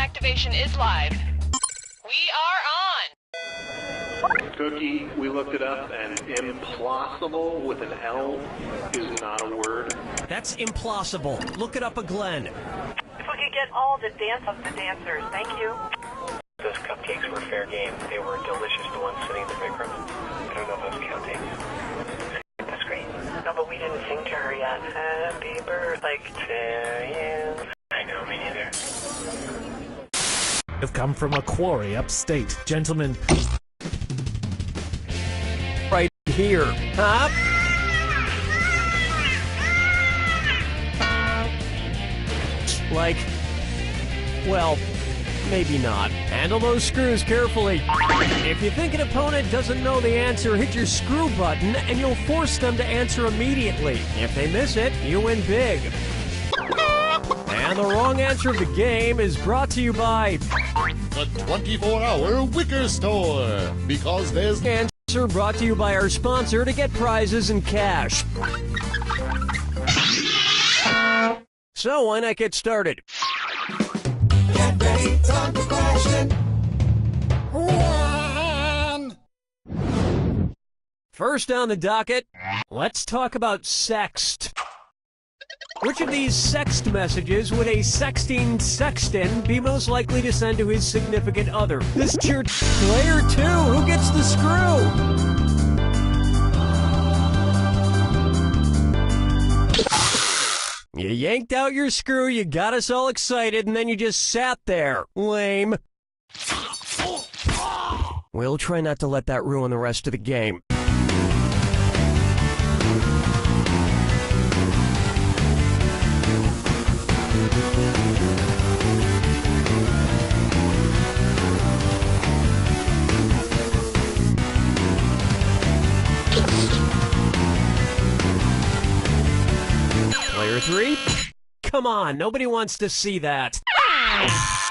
activation is live. We are on! Cookie, we looked it up, and implausible with an L is not a word. That's implausible. Look it up, Glenn. If we could get all the dance of the dancers, thank you. Those cupcakes were fair game. They were delicious, the ones sitting in the break room. I don't know if those counting. That's great. No, but we didn't sing to her yet. Happy birthday to you. I know, me neither. I've come from a quarry upstate. Gentlemen, Right here. Huh? Like, well, maybe not. Handle those screws carefully. If you think an opponent doesn't know the answer, hit your screw button and you'll force them to answer immediately. If they miss it, you win big. And the wrong answer of the game is brought to you by The 24-hour Wicker Store. Because there's... Answer brought to you by our sponsor to get prizes and cash. So why not get started? Get ready, time for question. One. First on the docket, let's talk about sext. Which of these sext messages would a sexting sexton be most likely to send to his significant other? This church player 2, who gets the screw? You yanked out your screw, you got us all excited, and then you just sat there. Lame. We'll try not to let that ruin the rest of the game. Player 3? Come on, nobody wants to see that.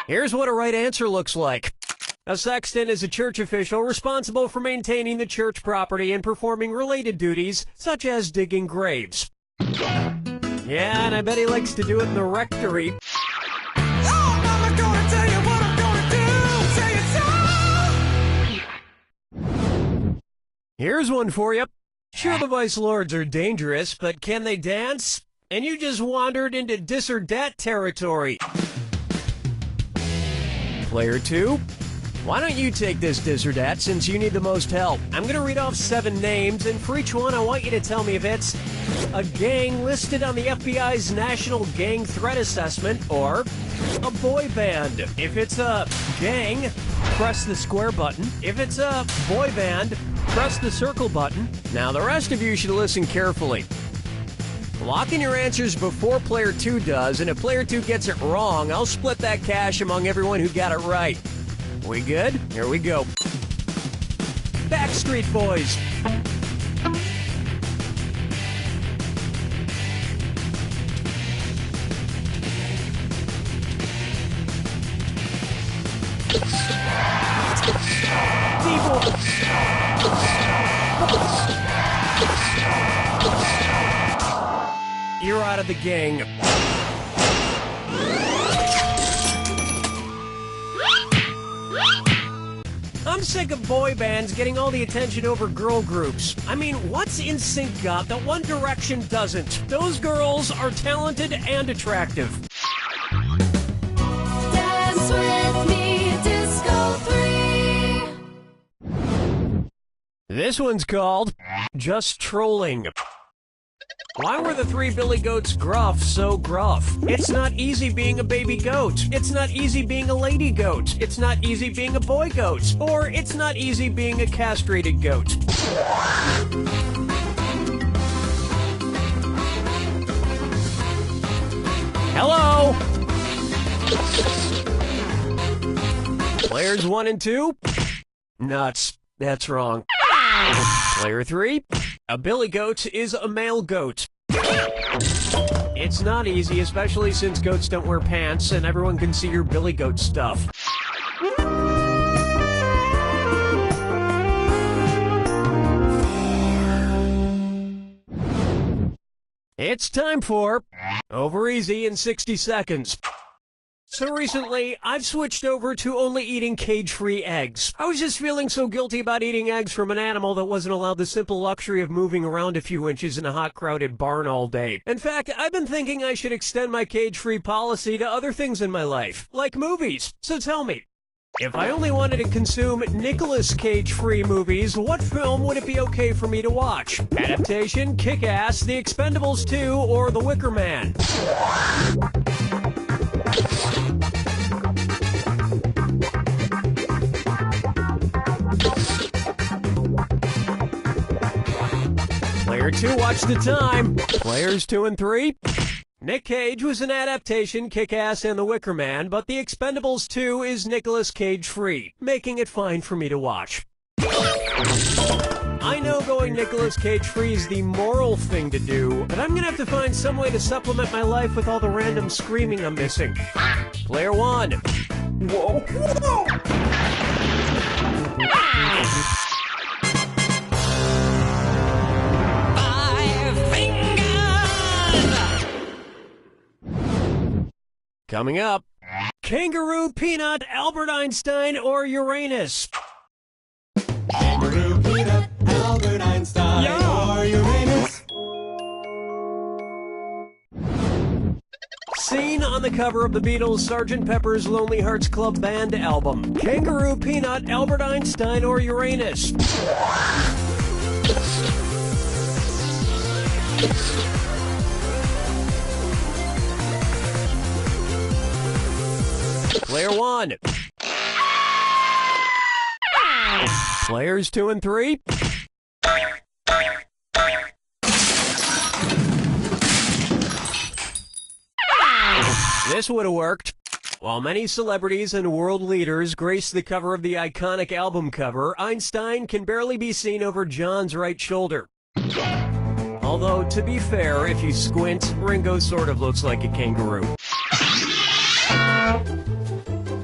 Here's what a right answer looks like. A sexton is a church official responsible for maintaining the church property and performing related duties, such as digging graves. Yeah, and I bet he likes to do it in the rectory. Oh, Mama, gonna tell you what I'm gonna do. Say it so. Here's one for you. Sure, the Vice Lords are dangerous, but can they dance? And you just wandered into dis or dat territory. Player 2, why don't you take this dis or dat since you need the most help? I'm going to read off 7 names, and for each one I want you to tell me if it's a gang listed on the FBI's National Gang Threat Assessment or a boy band. If it's a gang, press the square button. If it's a boy band, press the circle button. Now the rest of you should listen carefully. Lock in your answers before Player 2 does, and if Player 2 gets it wrong, I'll split that cash among everyone who got it right. We good? Here we go. Backstreet Boys. You're out of the gang. I'm sick of boy bands getting all the attention over girl groups. I mean, what's NSYNC got that One Direction doesn't? Those girls are talented and attractive. Dance with me, Disco 3. This one's called Just Trolling. Why were the 3 billy goats gruff so gruff? It's not easy being a baby goat. It's not easy being a lady goat. It's not easy being a boy goat. Or it's not easy being a castrated goat. Hello? Players 1 and 2? Nuts. That's wrong. Player 3? A billy goat is a male goat. It's not easy, especially since goats don't wear pants and everyone can see your billy goat stuff. It's time for Over Easy in 60 Seconds. So recently, I've switched over to only eating cage-free eggs. I was just feeling so guilty about eating eggs from an animal that wasn't allowed the simple luxury of moving around a few inches in a hot, crowded barn all day. In fact, I've been thinking I should extend my cage-free policy to other things in my life, like movies. So tell me, if I only wanted to consume Nicolas Cage-free movies, what film would it be okay for me to watch? Adaptation, Kick-Ass, The Expendables 2, or The Wicker Man? Player 2, watch the time. Players 2 and 3. Nick Cage was an adaptation, Kick-Ass and The Wicker Man, but The Expendables 2 is Nicolas Cage-free, making it fine for me to watch. I know going Nicolas Cage-free is the moral thing to do, but I'm gonna have to find some way to supplement my life with all the random screaming I'm missing. Player 1. Whoa! Whoa! Coming up, Kangaroo, Peanut, Albert Einstein, or Uranus? Kangaroo, Peanut, Albert Einstein, or Uranus. Seen on the cover of the Beatles' Sgt. Pepper's Lonely Hearts Club Band album. Kangaroo, Peanut, Albert Einstein, or Uranus? Player 1. Players 2 and 3. This would have worked. While many celebrities and world leaders grace the cover of the iconic album cover, Einstein can barely be seen over John's right shoulder. Although, to be fair, if you squint, Ringo sort of looks like a kangaroo.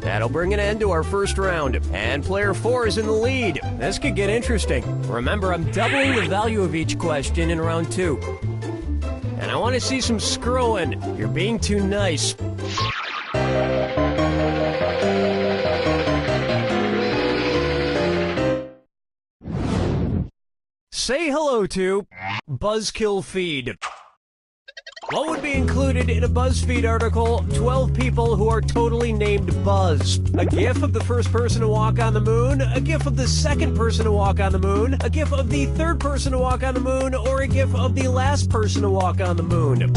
That'll bring an end to our first round, and player 4 is in the lead. This could get interesting. Remember, I'm doubling the value of each question in round 2. And I want to see some screwing. You're being too nice. Say hello to Buzzkill Feed. What would be included in a BuzzFeed article, 12 people who are totally named Buzz? A gif of the first person to walk on the moon, a gif of the second person to walk on the moon, a gif of the third person to walk on the moon, or a gif of the last person to walk on the moon?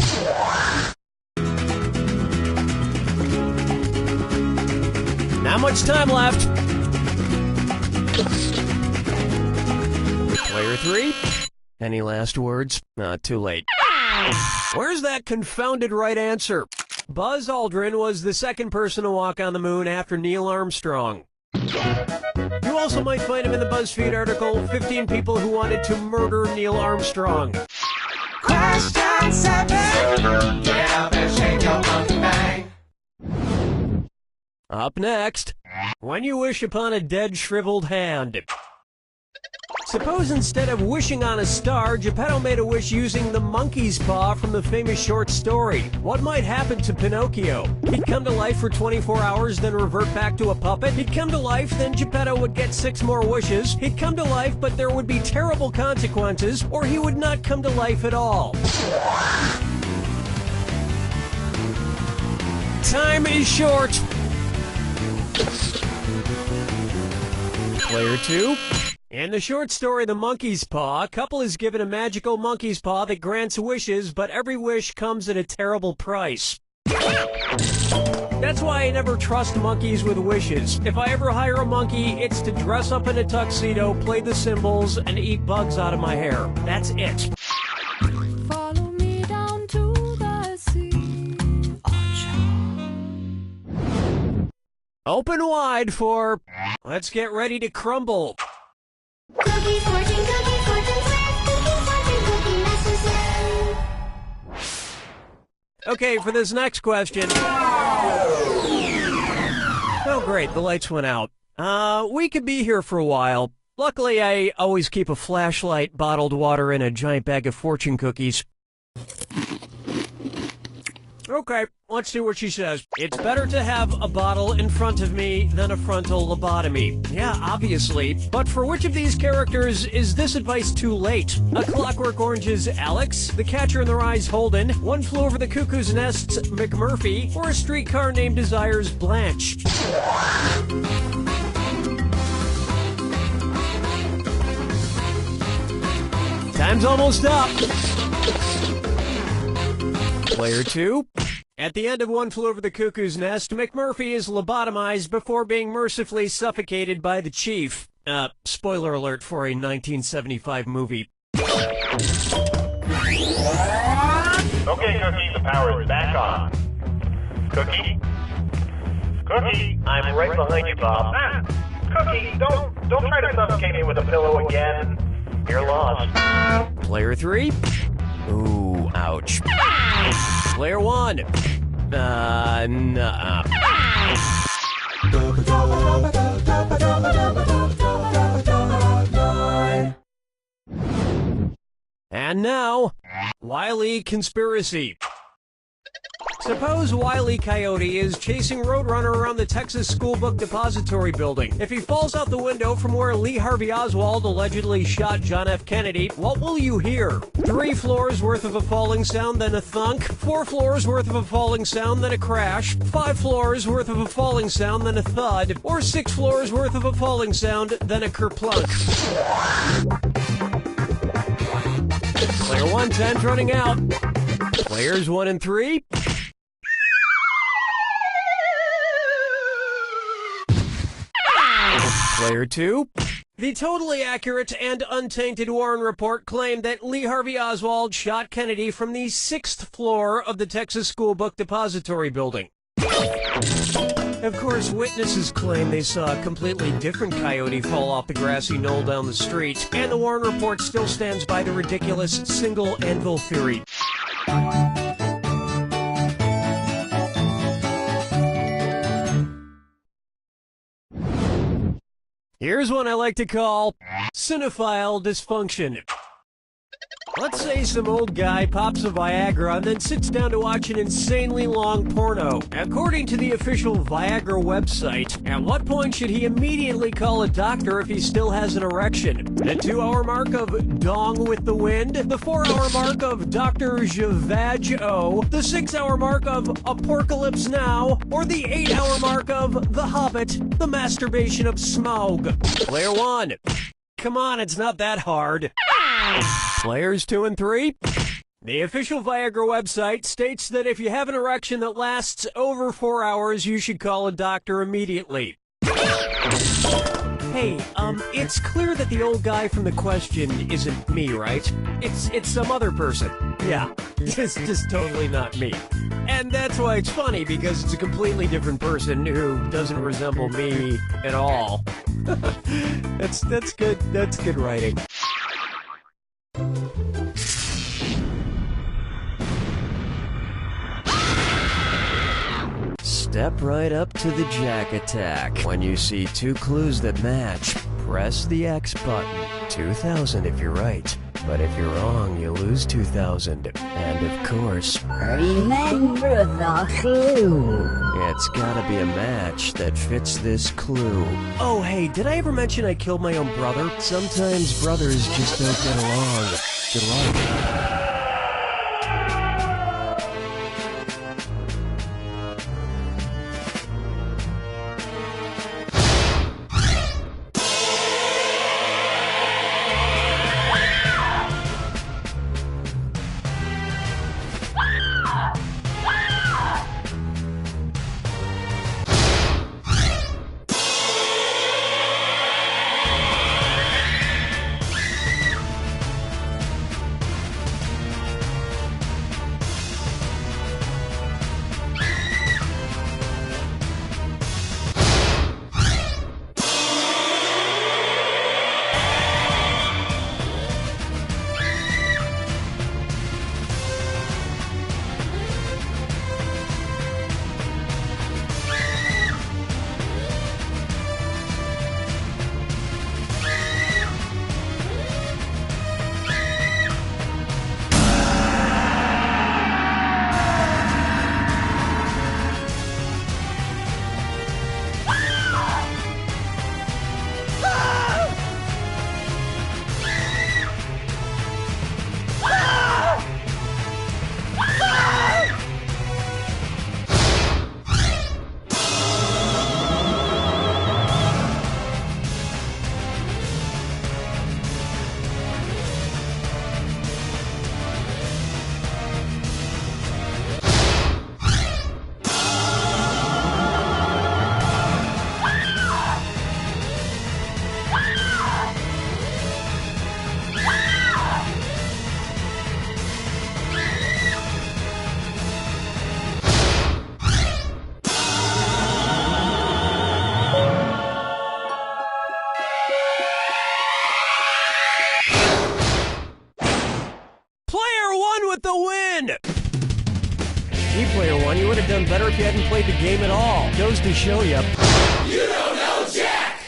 Not much time left. Player 3? Any last words? Too late. Where's that confounded right answer? Buzz Aldrin was the second person to walk on the moon after Neil Armstrong. You also might find him in the BuzzFeed article, 15 people who wanted to murder Neil Armstrong. Question 7. Get up and shake your monkey bang. Up next, when you wish upon a dead, shriveled hand. Suppose instead of wishing on a star, Geppetto made a wish using the monkey's paw from the famous short story. What might happen to Pinocchio? He'd come to life for 24 hours, then revert back to a puppet. He'd come to life, then Geppetto would get 6 more wishes. He'd come to life, but there would be terrible consequences, or he would not come to life at all. Time is short. Player 2. In the short story, The Monkey's Paw, a couple is given a magical monkey's paw that grants wishes, but every wish comes at a terrible price. That's why I never trust monkeys with wishes. If I ever hire a monkey, it's to dress up in a tuxedo, play the cymbals, and eat bugs out of my hair. That's it. Follow me down to the sea. Open wide for Let's Get Ready to Crumble. Cookie fortune, cookie master set. Okay, for this next question. Oh, great, the lights went out. We could be here for a while. Luckily, I always keep a flashlight, bottled water, and a giant bag of fortune cookies. Okay, let's see what she says. It's better to have a bottle in front of me than a frontal lobotomy. Yeah, obviously. But for which of these characters is this advice too late? A Clockwork Orange's Alex, The Catcher in the Rye's Holden, One Flew Over the Cuckoo's Nest's McMurphy, or A Streetcar Named Desire's Blanche? Time's almost up. Player 2. At the end of One Flew Over the Cuckoo's Nest, McMurphy is lobotomized before being mercifully suffocated by the chief. Spoiler alert for a 1975 movie. Okay, Cookie, the power is back on. Cookie? Cookie, I'm right behind you, Bob. Cookie, don't try to suffocate me with a pillow again. You're lost. Player 3. Ooh, ouch. Player 1. Nuh-uh. And now, Wile E. Conspiracy. Suppose Wile E. Coyote is chasing Roadrunner around the Texas School Book Depository building. If he falls out the window from where Lee Harvey Oswald allegedly shot John F. Kennedy, what will you hear? 3 floors worth of a falling sound, then a thunk. 4 floors worth of a falling sound, then a crash. 5 floors worth of a falling sound, then a thud. Or 6 floors worth of a falling sound, then a kerplunk. Player 1, time's running out. Players 1 and 3. Player 2. The totally accurate and untainted Warren Report claimed that Lee Harvey Oswald shot Kennedy from the 6th floor of the Texas School Book Depository building. Of course, witnesses claim they saw a completely different coyote fall off the grassy knoll down the street, and the Warren Report still stands by the ridiculous single anvil theory. Here's one I like to call cinephile dysfunction. Let's say some old guy pops a Viagra and then sits down to watch an insanely long porno. According to the official Viagra website, at what point should he immediately call a doctor if he still has an erection? The 2-hour mark of Dong with the Wind? The 4-hour mark of Dr. Javage-O? The 6-hour mark of Apocalypse Now? Or the 8-hour mark of The Hobbit, The Masturbation of Smaug? Player 1. Come on, it's not that hard. Players 2 and 3. The official Viagra website states that if you have an erection that lasts over 4 hours, you should call a doctor immediately. Hey, it's clear that the old guy from the question isn't me, right? It's some other person. Yeah, it's just totally not me. And that's why it's funny, because it's a completely different person who doesn't resemble me at all. That's good. That's good writing. Step right up to the jack attack. When you see 2 clues that match, press the X button. 2,000 if you're right. But if you're wrong, you lose 2,000. And of course, remember the clue. It's gotta be a match that fits this clue. Oh, hey, did I ever mention I killed my own brother? Sometimes brothers just don't get along. Good luck. with the win! Gee, Player One, you would have done better if you hadn't played the game at all. Goes to show you. You don't know Jack!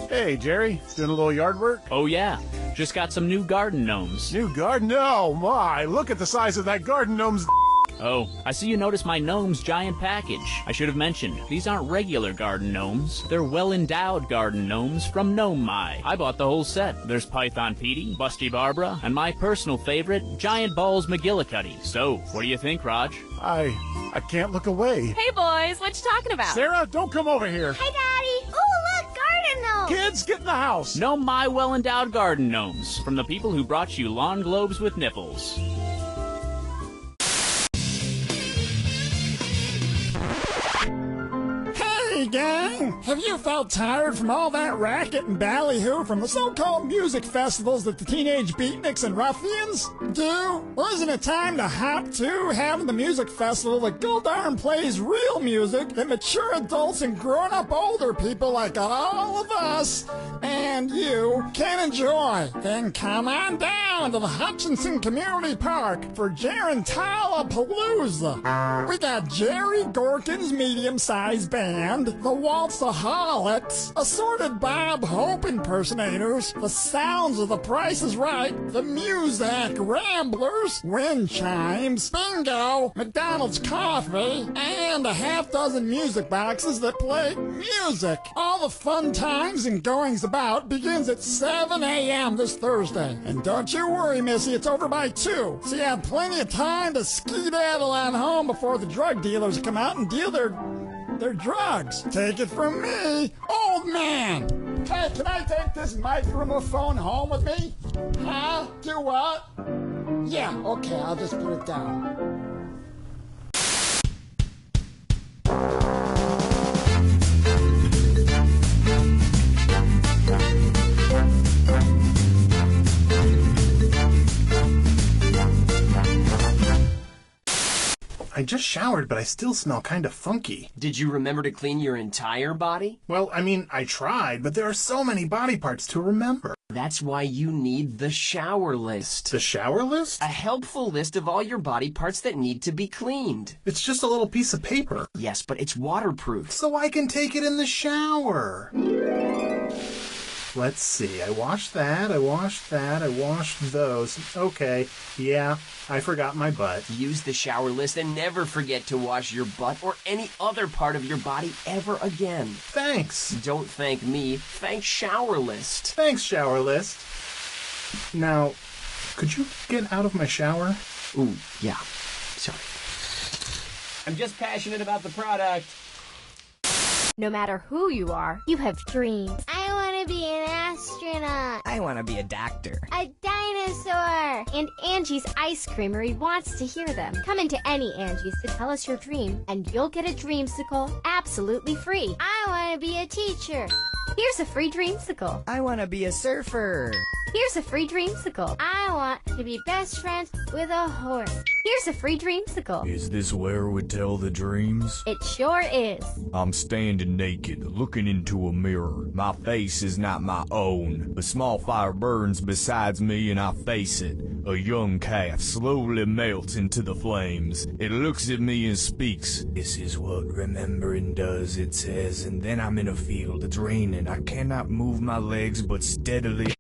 Hey, Jerry, doing a little yard work? Oh, yeah. Just got some new garden gnomes. New garden? Oh, my. Look at the size of that garden gnome's. Oh, I see you noticed my gnome's giant package. I should have mentioned, these aren't regular garden gnomes. They're well-endowed garden gnomes from Gnome My. I bought the whole set. There's Python Petey, Busty Barbara, and my personal favorite, Giant Balls McGillicuddy. So, what do you think, Raj? I can't look away. Hey, boys, what you talking about? Sarah, don't come over here. Hey, Daddy. Ooh, look, garden gnome. Kids, get in the house. Gnome My well-endowed garden gnomes from the people who brought you lawn globes with nipples. Hey, gang! Have you felt tired from all that racket and ballyhoo from the so-called music festivals that the teenage beatniks and ruffians do? Or isn't it time to hop to having the music festival that Goldarn plays real music that mature adults and grown-up older people like all of us and you can enjoy? Then come on down to the Hutchinson Community Park for Gerentala Palooza. We got Jerry Gorkin's medium-sized band, the Waltzaholics, assorted Bob Hope impersonators, the sounds of The Price is Right, the Muzak Ramblers, wind chimes, bingo, McDonald's coffee, and a half-dozen music boxes that play music. All the fun times and goings about begins at 7 a.m. this Thursday. And don't you worry, Missy, it's over by 2, so you have plenty of time to skedaddle on home before the drug dealers come out and deal their drugs. Take it from me, old man. Hey, can I take this microphone home with me? Huh? Do what? Yeah, okay, I'll just put it down. I just showered, but I still smell kind of funky. Did you remember to clean your entire body? Well, I mean, I tried, but there are so many body parts to remember. That's why you need the shower list. The shower list? A helpful list of all your body parts that need to be cleaned. It's just a little piece of paper. Yes, but it's waterproof. So I can take it in the shower. Let's see. I washed that, I washed those. Okay, yeah, I forgot my butt. Use the shower list and never forget to wash your butt or any other part of your body ever again. Thanks. Don't thank me. Thank Shower List. Thanks, Shower List. Now, could you get out of my shower? Ooh, yeah. Sorry. I'm just passionate about the product. No matter who you are, you have dreams. I want to be an astronaut. I want to be a doctor. A dinosaur. And Angie's Ice Creamery wants to hear them. Come into any Angie's to tell us your dream, and you'll get a dreamsicle absolutely free. I want to be a teacher. Here's a free dreamsicle. I want to be a surfer. Here's a free dreamsicle. I want to be best friends with a horse. Here's a free dreamsicle. Is this where we tell the dreams? It sure is. I'm standing naked, looking into a mirror. My face is not my own. A small fire burns beside me and I face it. A young calf slowly melts into the flames. It looks at me and speaks. This is what remembering does, it says. And then I'm in a field, draining. I cannot move my legs, but steadily